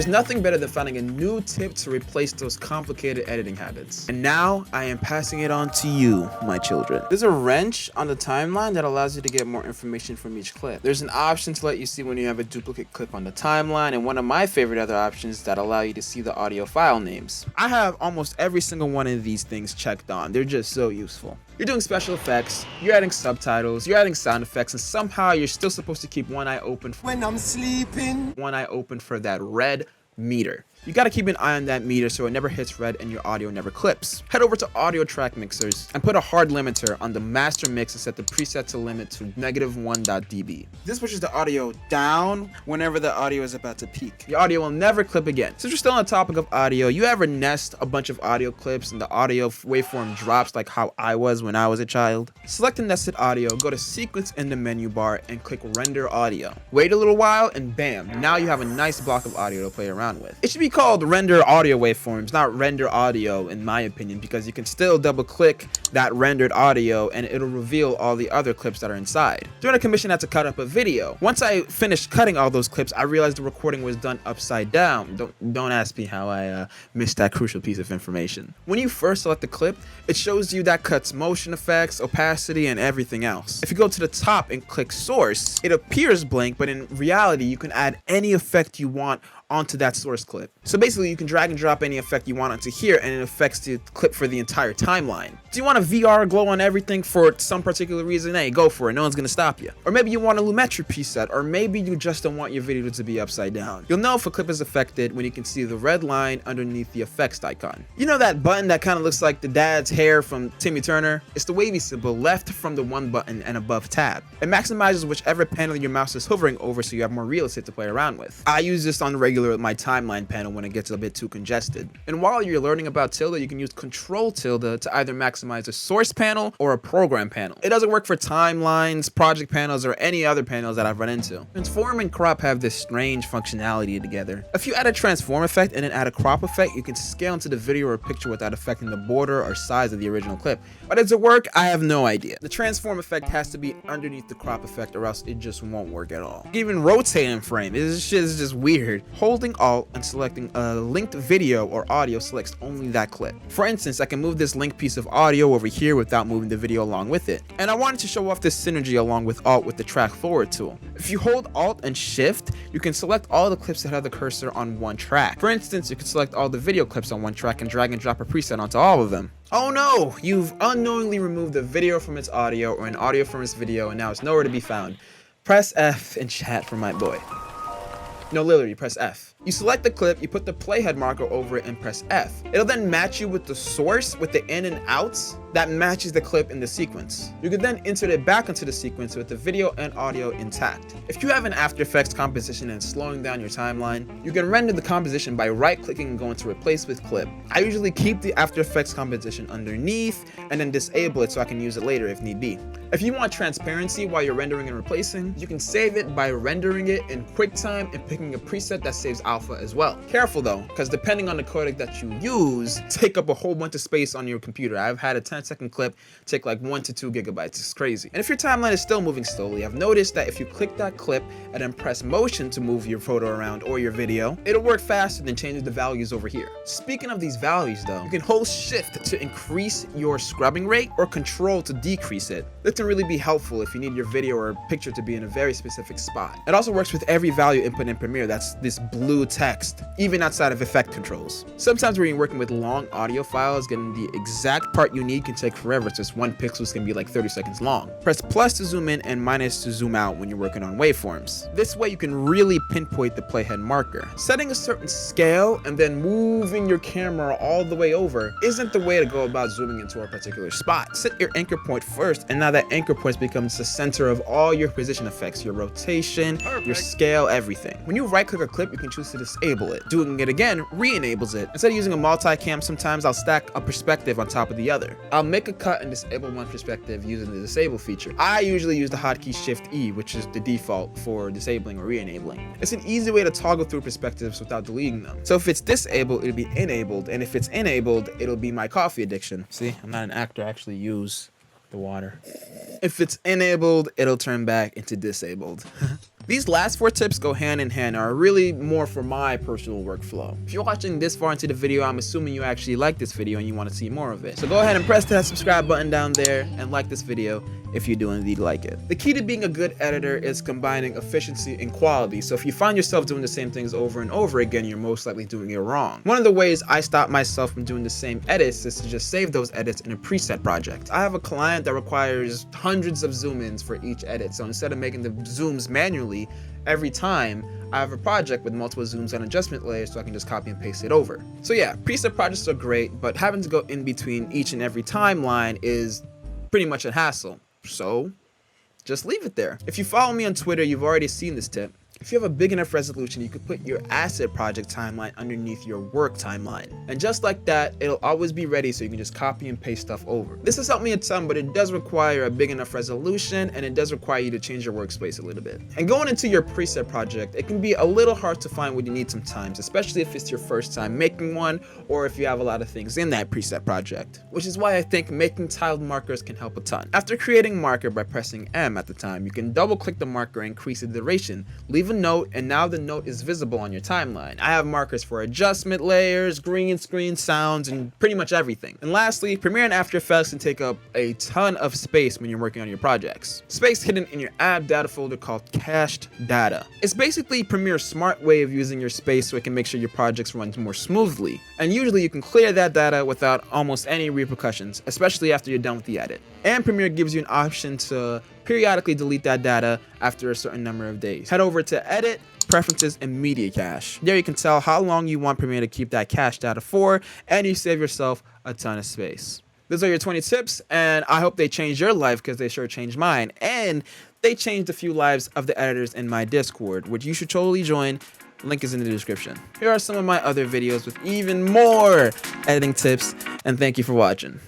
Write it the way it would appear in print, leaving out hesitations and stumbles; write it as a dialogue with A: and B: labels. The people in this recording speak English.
A: There's nothing better than finding a new tip to replace those complicated editing habits. And now I am passing it on to you, my children. There's a wrench on the timeline that allows you to get more information from each clip. There's an option to let you see when you have a duplicate clip on the timeline, and one of my favorite other options that allow you to see the audio file names. I have almost every single one of these things checked on. They're just so useful. You're doing special effects, you're adding subtitles, you're adding sound effects, and somehow you're still supposed to keep one eye open when I'm sleeping. One eye open for that red meter. You gotta keep an eye on that meter so it never hits red and your audio never clips. Head over to audio track mixers and put a hard limiter on the master mix and set the preset to limit to -1.dB. This pushes the audio down whenever the audio is about to peak. Your audio will never clip again. Since we're still on the topic of audio, you ever nest a bunch of audio clips and the audio waveform drops like how I was when I was a child? Select the nested audio, go to sequence in the menu bar and click render audio. Wait a little while and bam, now you have a nice block of audio to play around with. It should be called render audio waveforms, not render audio in my opinion, because you can still double click that rendered audio and it'll reveal all the other clips that are inside. During a commission I had to cut up a video. Once I finished cutting all those clips, I realized the recording was done upside down. Don't ask me how I missed that crucial piece of information. When you first select the clip, it shows you that cuts motion effects, opacity, and everything else. If you go to the top and click source, it appears blank, but in reality you can add any effect you want onto that source clip. So basically you can drag and drop any effect you want onto here and it affects the clip for the entire timeline. Do you want a VR glow on everything for some particular reason? Hey, go for it, no one's gonna stop you. Or maybe you want a Lumetri preset, or maybe you just don't want your video to be upside down. You'll know if a clip is affected when you can see the red line underneath the effects icon. You know that button that kind of looks like the dad's hair from Timmy Turner? It's the wavy symbol left from the one button and above tab. It maximizes whichever panel your mouse is hovering over so you have more real estate to play around with. I use this on the regular with my timeline panel when it gets a bit too congested. And while you're learning about Tilda, you can use Control Tilda to either maximize a source panel or a program panel. It doesn't work for timelines, project panels, or any other panels that I've run into. Transform and crop have this strange functionality together. If you add a transform effect and then add a crop effect, you can scale into the video or picture without affecting the border or size of the original clip. But does it work? I have no idea. The transform effect has to be underneath the crop effect or else it just won't work at all. Even rotating frame, this shit is just weird. Holding Alt and selecting a linked video or audio selects only that clip. For instance, I can move this linked piece of audio over here without moving the video along with it. And I wanted to show off this synergy along with Alt with the track forward tool. If you hold Alt and Shift, you can select all the clips that have the cursor on one track. For instance, you can select all the video clips on one track and drag and drop a preset onto all of them. Oh no, you've unknowingly removed the video from its audio or an audio from its video and now it's nowhere to be found. Press F in chat for my boy. No, literally, press F. You select the clip, you put the playhead marker over it and press F. It'll then match you with the source with the in and outs that matches the clip in the sequence. You can then insert it back into the sequence with the video and audio intact. If you have an After Effects composition and slowing down your timeline, you can render the composition by right-clicking and going to replace with clip. I usually keep the After Effects composition underneath and then disable it so I can use it later if need be. If you want transparency while you're rendering and replacing, you can save it by rendering it in QuickTime and picking a preset that saves alpha as well. Careful though, because depending on the codec that you use, take up a whole bunch of space on your computer. I've had a 10-second clip take like 1 to 2 gigabytes. It's crazy. And if your timeline is still moving slowly, I've noticed that if you click that clip and then press motion to move your photo around or your video, it'll work faster than changing the values over here. Speaking of these values though, you can hold Shift to increase your scrubbing rate or Control to decrease it. This can really be helpful if you need your video or picture to be in a very specific spot. It also works with every value input in Premiere. That's this blue text, even outside of effect controls. Sometimes when you're working with long audio files, getting the exact part you need can take forever. It's just 1 pixel is gonna be like 30 seconds long. Press plus to zoom in and minus to zoom out when you're working on waveforms. This way you can really pinpoint the playhead marker. Setting a certain scale and then moving your camera all the way over isn't the way to go about zooming into a particular spot. Set your anchor point first, and now that anchor point becomes the center of all your position effects, your rotation, your scale, everything. When you right click a clip, you can choose to disable it. Doing it again re-enables it. Instead of using a multicam, sometimes I'll stack a perspective on top of the other. I'll make a cut and disable one perspective using the disable feature. I usually use the hotkey Shift E, which is the default for disabling or re-enabling. It's an easy way to toggle through perspectives without deleting them. So if it's disabled, it'll be enabled, and if it's enabled, it'll be my coffee addiction. See, I'm not an actor, I actually use the water. If it's enabled, it'll turn back into disabled. These last 4 tips go hand in hand and are really more for my personal workflow. If you're watching this far into the video, I'm assuming you actually like this video and you want to see more of it. So go ahead and press that subscribe button down there and like this video if you do indeed like it. The key to being a good editor is combining efficiency and quality. So if you find yourself doing the same things over and over again, you're most likely doing it wrong. One of the ways I stop myself from doing the same edits is to just save those edits in a preset project. I have a client that requires hundreds of zoom-ins for each edit. So instead of making the zooms manually every time, I have a project with multiple zooms and adjustment layers so I can just copy and paste it over. So yeah, preset projects are great, but having to go in between each and every timeline is pretty much a hassle. So just leave it there. If you follow me on Twitter, you've already seen this tip. If you have a big enough resolution, you could put your asset project timeline underneath your work timeline. And just like that, it'll always be ready so you can just copy and paste stuff over. This has helped me a ton, but it does require a big enough resolution and it does require you to change your workspace a little bit. And going into your preset project, it can be a little hard to find what you need sometimes, especially if it's your first time making one or if you have a lot of things in that preset project. Which is why I think making tiled markers can help a ton. After creating marker by pressing M at the time, you can double click the marker and increase the duration, leave a note, and now the note is visible on your timeline. I have markers for adjustment layers, green screen sounds, and pretty much everything. And lastly, Premiere and After Effects can take up a ton of space when you're working on your projects. Space hidden in your app data folder called cached data. It's basically Premiere's smart way of using your space so it can make sure your projects run more smoothly. And usually you can clear that data without almost any repercussions, especially after you're done with the edit. And Premiere gives you an option to periodically delete that data after a certain number of days. Head over to Edit, Preferences, and Media Cache. There you can tell how long you want Premiere to keep that cache data for, and you save yourself a ton of space. Those are your 20 tips, and I hope they change your life because they sure changed mine. And they changed a few lives of the editors in my Discord, which you should totally join. Link is in the description. Here are some of my other videos with even more editing tips, and thank you for watching.